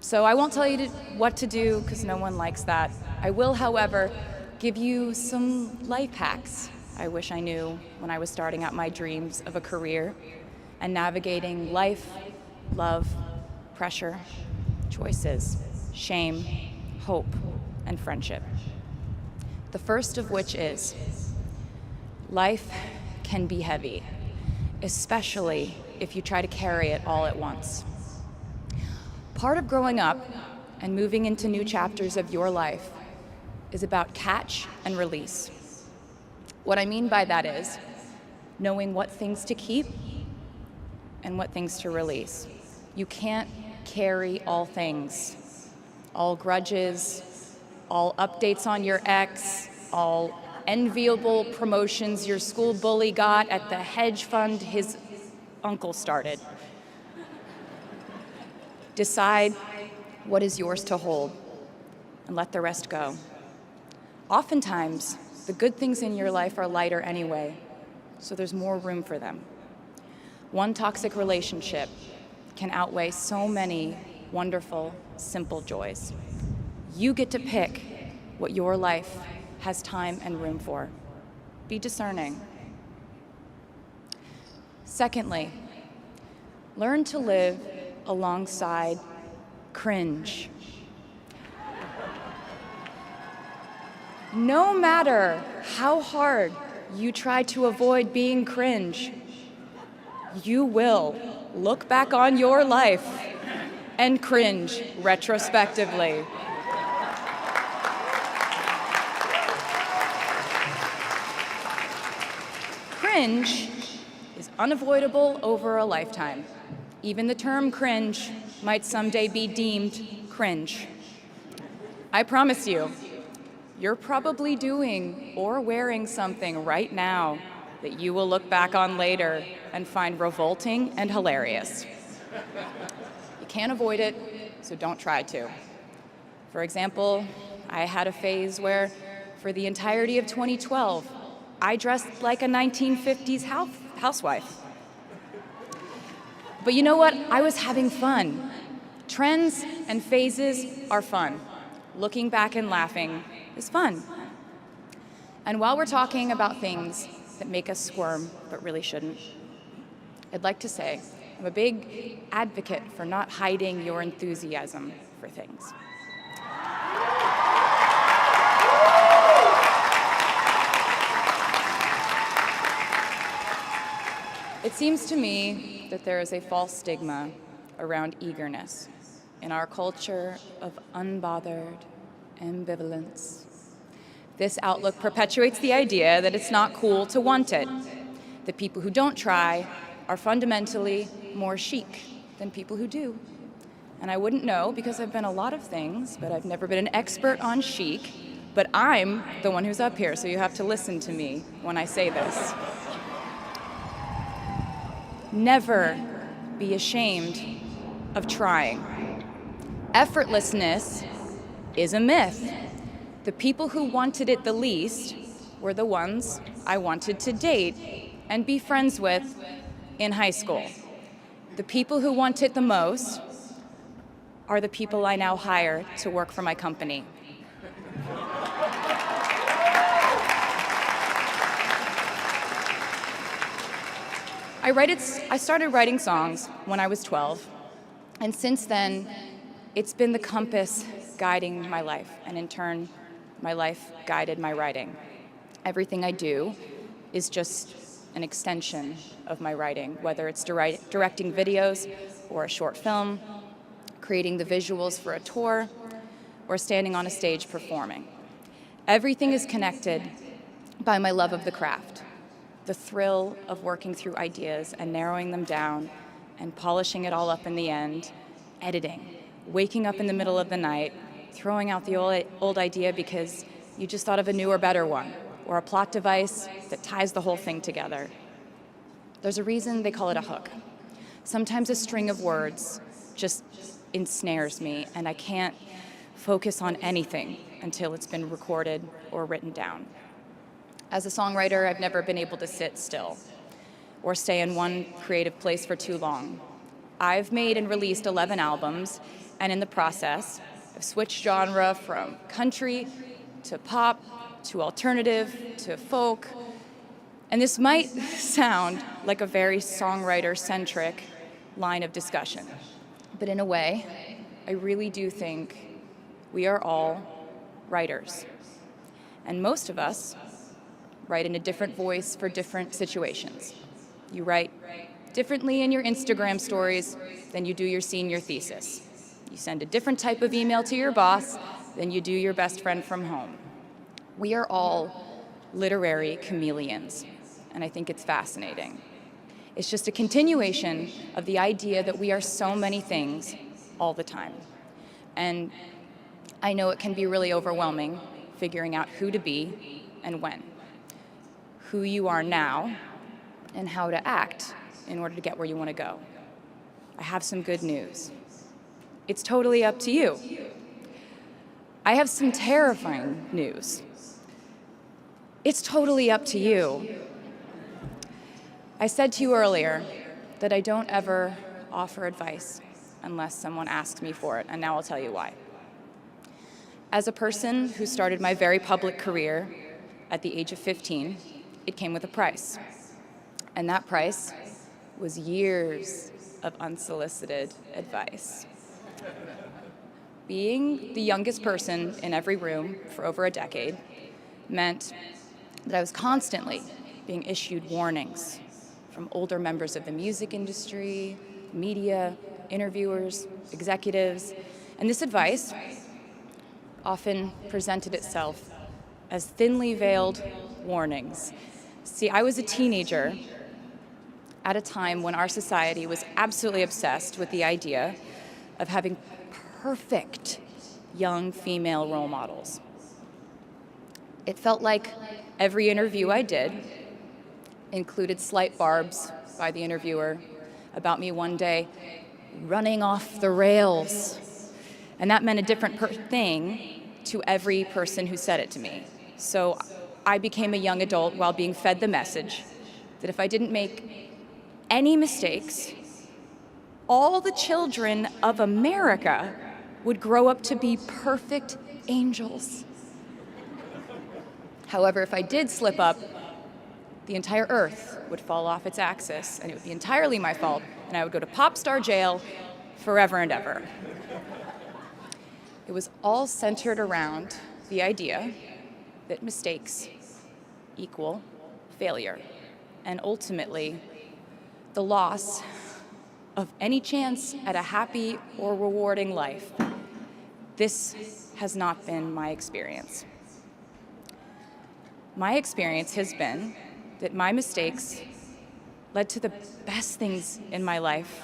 So I won't tell you what to do, because no one likes that. I will, however, give you some life hacks I wish I knew when I was starting out my dreams of a career and navigating life, love, pressure, choices, shame, hope, and friendship. The first of which is, life can be heavy, especially if you try to carry it all at once. Part of growing up and moving into new chapters of your life is about catch and release. What I mean by that is knowing what things to keep and what things to release. You can't carry all things, all grudges, all updates on your ex, all enviable promotions your school bully got at the hedge fund his uncle started. Decide what is yours to hold and let the rest go. Oftentimes, the good things in your life are lighter anyway, so there's more room for them. One toxic relationship can outweigh so many wonderful, simple joys. You get to pick what your life has time and room for. Be discerning. Secondly, learn to live alongside cringe. No matter how hard you try to avoid being cringe, you will look back on your life and cringe retrospectively. Cringe is unavoidable over a lifetime. Even the term cringe might someday be deemed cringe. I promise you, you're probably doing or wearing something right now that you will look back on later and find revolting and hilarious. You can't avoid it, so don't try to. For example, I had a phase where, for the entirety of 2012, I dressed like a 1950s housewife. But you know what? I was having fun. Trends and phases are fun. Looking back and laughing is fun. And while we're talking about things that make us squirm but really shouldn't, I'd like to say I'm a big advocate for not hiding your enthusiasm for things. It seems to me that there is a false stigma around eagerness in our culture of unbothered ambivalence. This outlook perpetuates the idea that it's not cool to want it, that people who don't try are fundamentally more chic than people who do. And I wouldn't know, because I've been a lot of things, but I've never been an expert on chic, but I'm the one who's up here, so you have to listen to me when I say this. Never be ashamed of trying. Effortlessness is a myth. The people who wanted it the least were the ones I wanted to date and be friends with in high school. The people who want it the most are the people I now hire to work for my company. I started writing songs when I was 12, and since then, it's been the compass guiding my life, and in turn, my life guided my writing. Everything I do is just an extension of my writing, whether it's directing videos or a short film, creating the visuals for a tour, or standing on a stage performing. Everything is connected by my love of the craft, the thrill of working through ideas and narrowing them down and polishing it all up in the end, editing, waking up in the middle of the night, throwing out the old idea because you just thought of a newer, better one, or a plot device that ties the whole thing together. There's a reason they call it a hook. Sometimes a string of words just ensnares me, and I can't focus on anything until it's been recorded or written down. As a songwriter, I've never been able to sit still or stay in one creative place for too long. I've made and released 11 albums, And in the process, I've switched genre from country to pop to alternative to folk. And this might sound like a very songwriter-centric line of discussion, but in a way, I really do think we are all writers. And most of us write in a different voice for different situations. You write differently in your Instagram stories than you do your senior thesis. You send a different type of email to your boss than you do your best friend from home. We are all literary chameleons, and I think it's fascinating. It's just a continuation of the idea that we are so many things all the time. And I know it can be really overwhelming figuring out who to be and when, who you are now, and how to act in order to get where you want to go. I have some good news. It's totally up to you. I have some terrifying news. It's totally up to you. I said to you earlier that I don't ever offer advice unless someone asks me for it, and now I'll tell you why. As a person who started my very public career at the age of 15, it came with a price. And that price was years of unsolicited advice. Being the youngest person in every room for over a decade meant that I was constantly being issued warnings from older members of the music industry, media, interviewers, executives, and this advice often presented itself as thinly veiled warnings. See, I was a teenager at a time when our society was absolutely obsessed with the idea of having perfect young female role models. It felt like every interview I did included slight barbs by the interviewer about me one day running off the rails. And that meant a different thing to every person who said it to me. So I became a young adult while being fed the message that if I didn't make any mistakes, all the children of America would grow up to be perfect angels. However, if I did slip up, the entire earth would fall off its axis, and it would be entirely my fault, and I would go to pop star jail forever and ever. It was all centered around the idea that mistakes equal failure, and ultimately, the loss of any chance at a happy or rewarding life. This has not been my experience. My experience has been that my mistakes led to the best things in my life.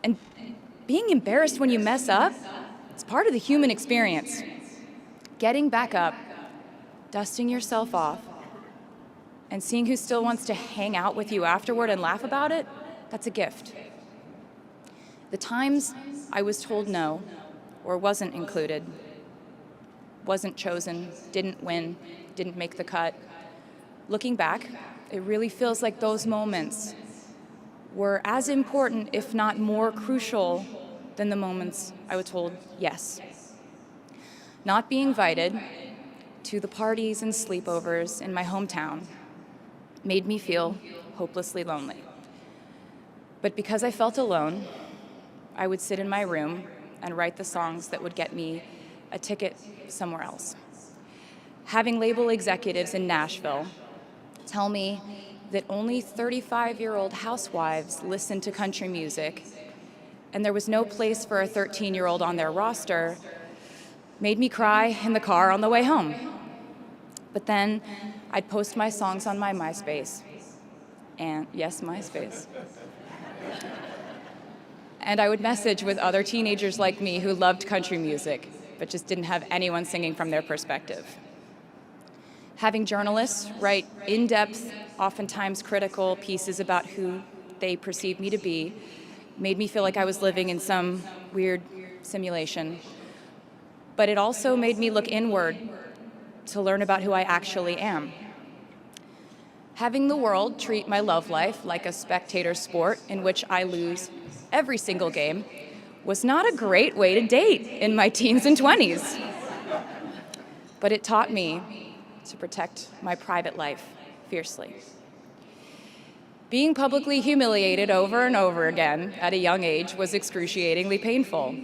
And being embarrassed when you mess up, it's part of the human experience. Getting back up, dusting yourself off, and seeing who still wants to hang out with you afterward and laugh about it, that's a gift. The times I was told no, or wasn't included, wasn't chosen, didn't win, didn't make the cut, looking back, it really feels like those moments were as important, if not more crucial, than the moments I was told yes. Not being invited to the parties and sleepovers in my hometown made me feel hopelessly lonely. But because I felt alone, I would sit in my room and write the songs that would get me a ticket somewhere else. Having label executives in Nashville tell me that only 35-year-old housewives listen to country music, and there was no place for a 13-year-old on their roster, made me cry in the car on the way home. But then I'd post my songs on my MySpace, and yes, MySpace. And I would message with other teenagers like me who loved country music, but just didn't have anyone singing from their perspective. Having journalists write in-depth, oftentimes critical pieces about who they perceived me to be made me feel like I was living in some weird simulation. But it also made me look inward to learn about who I actually am. Having the world treat my love life like a spectator sport in which I lose every single game was not a great way to date in my teens and 20s. But it taught me to protect my private life fiercely. Being publicly humiliated over and over again at a young age was excruciatingly painful,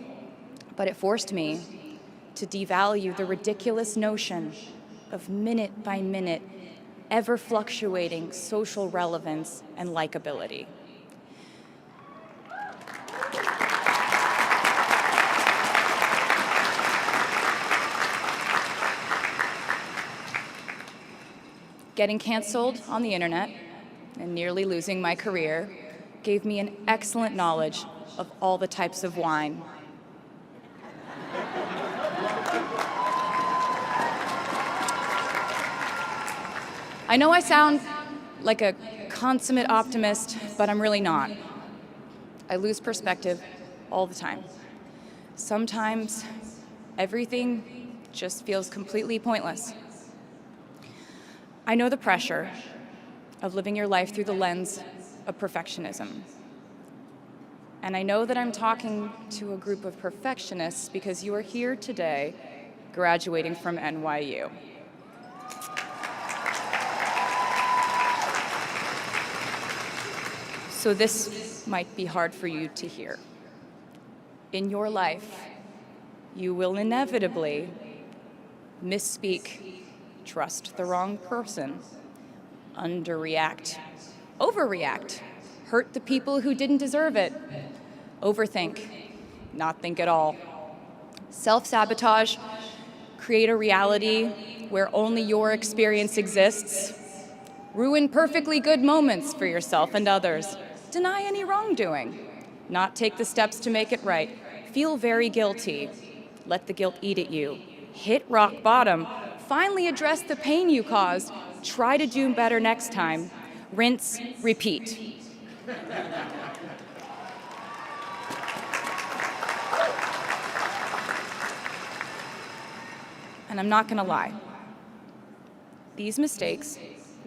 but it forced me to devalue the ridiculous notion of minute-by-minute, ever-fluctuating social relevance and likability. Getting canceled on the internet and nearly losing my career gave me an excellent knowledge of all the types of wine. I know I sound like a consummate optimist, but I'm really not. I lose perspective all the time. Sometimes everything just feels completely pointless. I know the pressure of living your life through the lens of perfectionism. And I know that I'm talking to a group of perfectionists because you are here today graduating from NYU. So this might be hard for you to hear. In your life, you will inevitably misspeak, trust the wrong person, underreact, overreact, hurt the people who didn't deserve it, overthink, not think at all, self-sabotage, create a reality where only your experience exists, ruin perfectly good moments for yourself and others, deny any wrongdoing, not take the steps to make it right, feel very guilty, let the guilt eat at you, hit rock bottom, finally address the pain you caused, try to do better next time, rinse, repeat. And I'm not gonna lie, these mistakes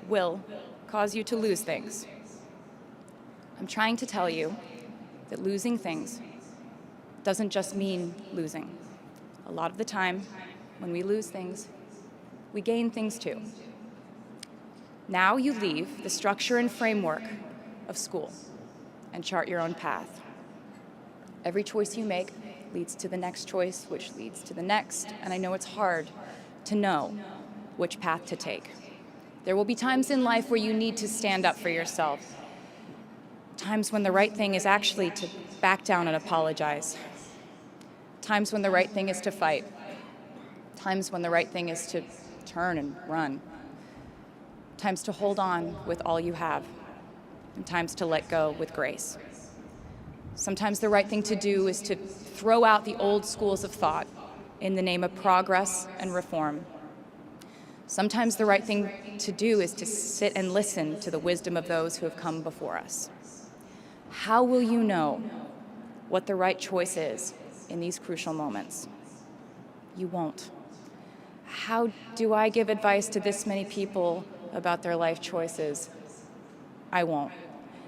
will cause you to lose things. I'm trying to tell you that losing things doesn't just mean losing. A lot of the time, when we lose things, we gain things too. Now you leave the structure and framework of school and chart your own path. Every choice you make leads to the next choice, which leads to the next, and I know it's hard to know which path to take. There will be times in life where you need to stand up for yourself, times when the right thing is actually to back down and apologize, times when the right thing is to fight, times when the right thing is to turn and run, times to hold on with all you have, and times to let go with grace. Sometimes the right thing to do is to throw out the old schools of thought in the name of progress and reform. Sometimes the right thing to do is to sit and listen to the wisdom of those who have come before us. How will you know what the right choice is in these crucial moments? You won't. How do I give advice to this many people about their life choices? I won't.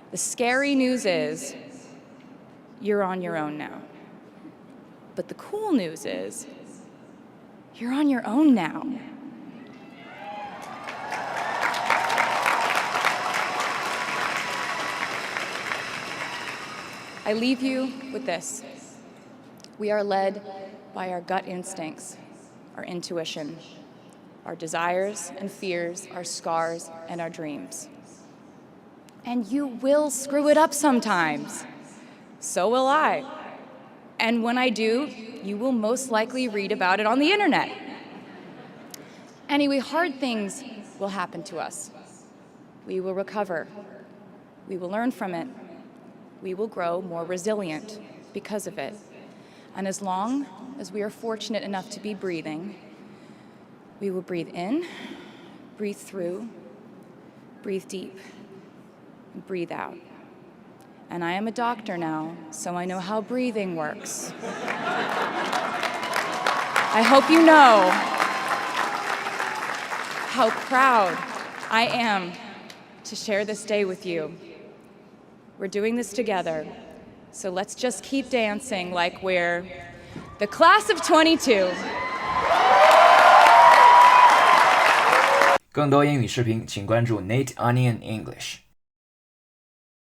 The scary news is you're on your own now. But the cool news is you're on your own now. I leave you with this. We are led by our gut instincts, our intuition, our desires and fears, our scars and our dreams. And you will screw it up sometimes. So will I. And when I do, you will most likely read about it on the internet. Anyway, hard things will happen to us. We will recover. We will learn from it. We will grow more resilient because of it. And as long as we are fortunate enough to be breathing, we will breathe in, breathe through, breathe deep, and breathe out. And I am a doctor now, so I know how breathing works. I hope you know how proud I am to share this day with you. We're doing this together, So let's just keep dancing like we're the class of 22. 更多英语视频，请关注 Nate Onion English。